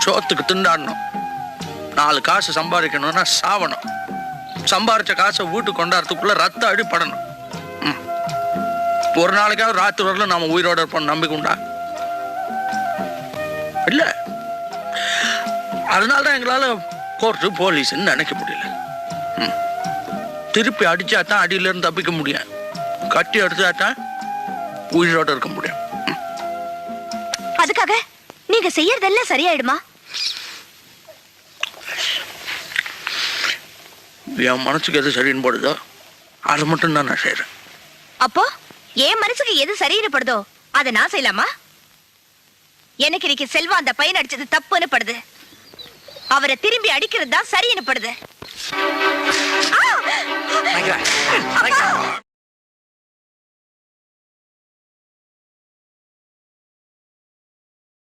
சோத்துக்கு திண்டாடணும், 4 காசு சம்பாதிக்கணும்னா சாவணும், சம்பாரிச்ச காசை வீட்டுக்கு கொண்டாடுறதுக்குள்ள ரத்த அடிப்படணும். ஒரு நாளைக்காவது ராத்திரி வரல நாம உயிரோட இருப்போம் நம்பிக்கை உண்டா? இல்ல. அதனாலதான் எங்களால கோர்ட்டு போலீஸ்ன்னு நினைக்க முடியல. திருப்பி அடிச்சாதான் அடியில இருந்து தப்பிக்க முடியும், கட்டி அடிச்சாதான் உயிரோட இருக்க முடியும். அதுக்காக நீங்க செய்யறதெல்லாம் சரியாயிடுமா? என் மனசுக்கு எது சரின்னு போடுதோ அது மட்டும் தான் நான் செய்யறேன். அப்போ என் மனசுக்கு எது சரின்னு படுதோ அதை நான் செய்யலாமா? எனக்கு இன்னைக்கு செல்வா அந்த பையன் அடிச்சது தப்புன்னு படுது, அவரை திரும்பி அடிக்கிறது தான் சரின்னு படுது.